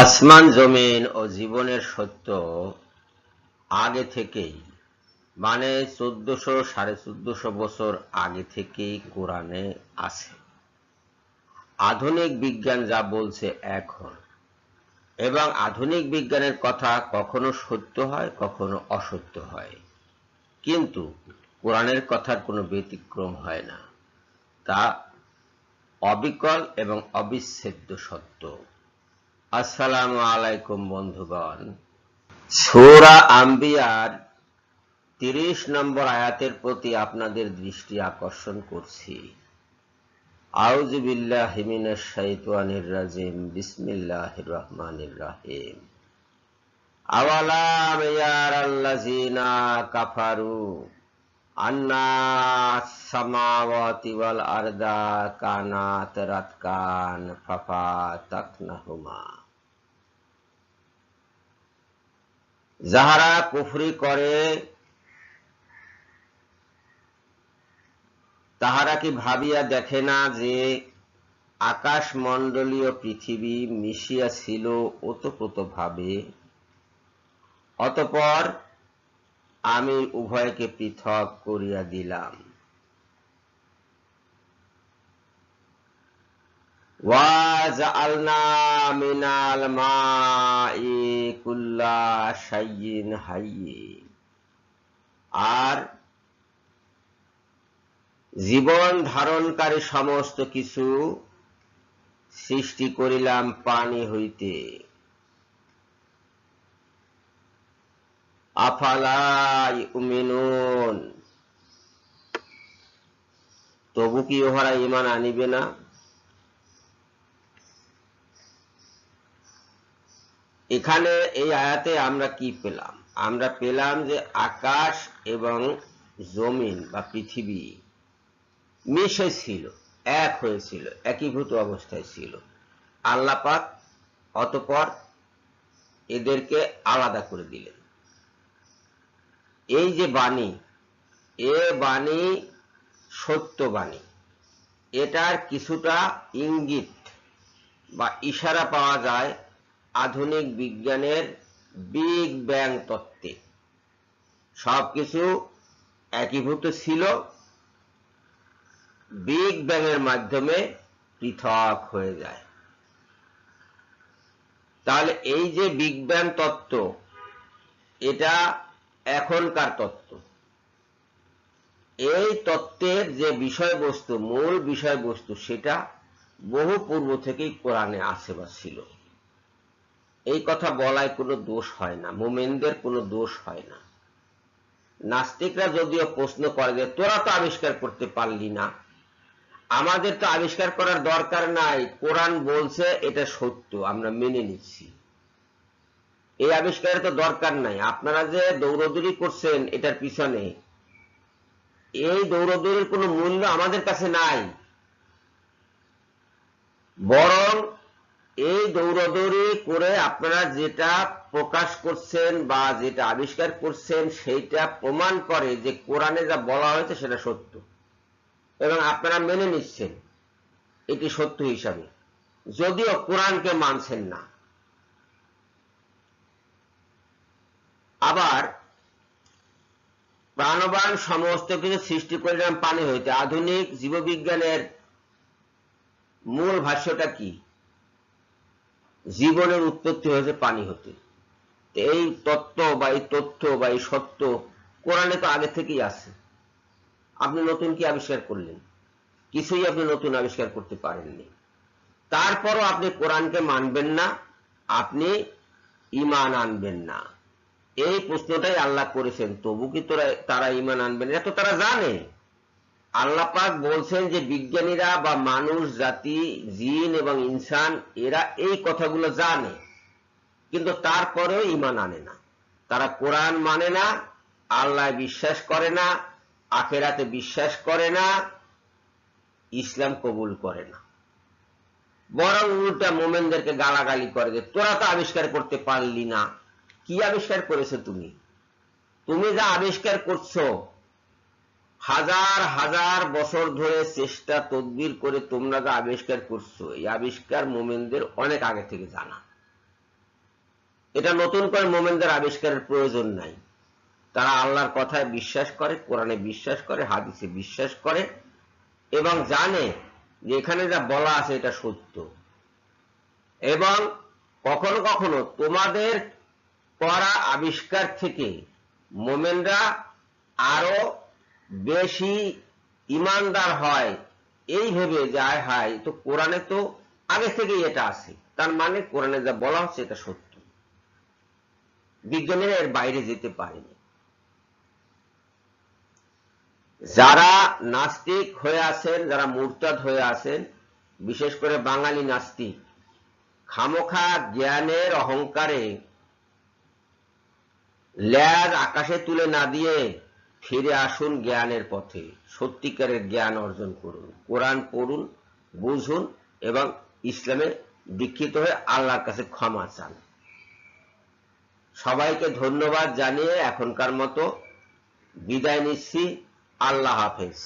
আসমান জমিন ও জীবনের সত্য আগে থেকেই, মানে 1400-1450 বছর আগে থেকেই কোরআনে আছে। আধুনিক বিজ্ঞান যা বলছে এখন, এবং আধুনিক বিজ্ঞানের কথা কখনো সত্য হয়, কখনো অসত্য হয়, কিন্তু কোরআনের কথার কোনো ব্যতিক্রম হয় না। তা অবিকল এবং অবিচ্ছেদ্য সত্য। আসসালামু আলাইকুম বন্ধুগণ। সূরা আম্বিয়ার 30 নম্বর আয়াতের প্রতি আপনাদের দৃষ্টি আকর্ষণ করছি। আউযু বিল্লাহি মিনাশ শাইতানির রাজিম। বিসমিল্লাহির রহমানির রহিম। আওয়ালাম ইয়ারাল্লাযিনা কাফারু আন্না সামাওয়াতি ওয়াল আরদা কানাত রাতকান ফাফাতাকনাহুমা। যাহারা কুফরি করে তাহারা কি ভাবিয়া দেখে না যে আকাশমণ্ডলীয় পৃথিবী মিশিয়া ছিল ওতপ্রোতভাবে, অতঃপর আমি উভয়কে পৃথক করিয়া দিলাম। ওয়াজআলনা মিনাল মাই কুল্লা শাইইন হাইয়্যিন, আর জীবন ধারণকারী সমস্ত কিছু সৃষ্টি করিলাম পানি হইতে। আফালা ইউমিনুন, তবু কি ওহারা ঈমান আনিবে না? এখানে এই আয়াতে আমরা কি পেলাম? আমরা পেলাম যে আকাশ এবং জমিন বা পৃথিবী মিশে ছিল, এক হয়েছিল, একীভূত অবস্থায় ছিল। আল্লাহ পাক অতঃপর এদেরকে আলাদা করে দিলেন। এই যে বাণী, এ বাণী সত্য বাণী, এটার কিছুটা ইঙ্গিত বা ইশারা পাওয়া যায় আধুনিক বিজ্ঞানের বিগ ব্যাং তত্ত্বে। সবকিছু একীভূত ছিল, বিগ ব্যাং এর মাধ্যমে পৃথক হয়ে যায়। তাহলে এই যে বিগ ব্যাং তত্ত্ব, এটা এখনকার তত্ত্ব। এই তত্ত্বের যে বিষয়বস্তু, মূল বিষয়বস্তু, সেটা বহু পূর্ব থেকেই কোরআনে আছে বা ছিল। এই কথা বলায় কোনো দোষ হয় না, মুমিনদের কোনো দোষ হয় না। নাস্তিকরা যদিও প্রশ্ন করে যে তোরা তো আবিষ্কার করতে পারলি না, আমাদের তো আবিষ্কার করার দরকার নাই, কোরআন বলছে এটা সত্য, আমরা মেনে নিচ্ছি, এই আবিষ্কারের তো দরকার নাই। আপনারা যে দৌড়দৌড়ি করছেন এটার পিছনে, এই দৌড়দৌড়ির কোনো মূল্য আমাদের কাছে নাই। বরং এই দৌড়দৌড়ি করে আপনারা যেটা প্রকাশ করছেন বা যেটা আবিষ্কার করছেন, সেইটা প্রমাণ করে যে কোরআনে যা বলা হয়েছে সেটা সত্য, এবং আপনারা মেনে নিচ্ছেন এটি সত্য হিসাবে, যদিও কোরআনকে মানছেন না। আবার প্রাণবান সমস্ত কিছু সৃষ্টি করিলাম পানি হইতে। আধুনিক জীববিজ্ঞানের মূল ভাষ্যটা কি? জীবনের উৎপত্তি হয়েছে পানি হতে। এই তত্ত্ব বা এই তথ্য বা এই সত্য কোরআনে তো আগে থেকেই আছে। আপনি নতুন কি আবিষ্কার করলেন? কিছুই আপনি নতুন আবিষ্কার করতে পারেননি। তারপরও আপনি কোরআনকে মানবেন না, আপনি ঈমান আনবেন না। এই প্রশ্নটাই আল্লাহ করেছেন, তবু কি তারা ঈমান আনবেন? এটা তো তারা জানে। আল্লাহ পাক বলছেন যে বিজ্ঞানীরা বা মানুষ জাতি, জিন এবং ইনসান, এরা এই কথাগুলো জানে, কিন্তু তারপরেও ঈমান আনে না। তারা কোরআন মানে না, আল্লাহ বিশ্বাস করে না, আখিরাতে বিশ্বাস করে না, ইসলাম কবুল করে না। বরং উল্টা মুমিনদেরকে গালাগালি করে যে তোরা তো আবিষ্কার করতে পারলি না। কি আবিষ্কার করেছো তুমি? তুমি যা আবিষ্কার করছো, হাজার হাজার বছর ধরে চেষ্টা তদবির করে তোমরা যা আবিষ্কার করছো, এই আবিষ্কার মুমিনদের অনেক আগে থেকে জানা। এটা নতুন করে মোমেনদের আবিষ্কারের প্রয়োজন নাই। তারা আল্লাহর কথায় বিশ্বাস করে, কোরআনে বিশ্বাস করে, হাদিসে বিশ্বাস করে এবং জানে যে এখানে যা বলা আছে এটা সত্য। এবং কখনো কখনো তোমাদের করা আবিষ্কার থেকে মোমেনরা আরো বেশি ইমানদার হয়, এই ভেবে যায় হয় তো কোরআনে তো আগে থেকেই এটা আছে, তার মানে কোরআনে যা বলা হচ্ছে এটা সত্য। বিজ্ঞানীরা এর বাইরে যেতে পারেনি। যারা নাস্তিক হয়ে আছেন, যারা মুরতাদ হয়ে আছেন, বিশেষ করে বাঙালি নাস্তিক, খামোখা জ্ঞানের অহংকারে ল্যাজ আকাশে তুলে না দিয়ে ফিরে আসুন জ্ঞানের পথে, সত্যিকারের জ্ঞান অর্জন করুন, কোরআন পড়ুন, বুঝুন এবং ইসলামে দীক্ষিত হয়ে আল্লাহর কাছে ক্ষমা চান। সবাইকে ধন্যবাদ জানিয়ে এখনকার মতো বিদায় নিচ্ছি। আল্লাহ হাফেজ।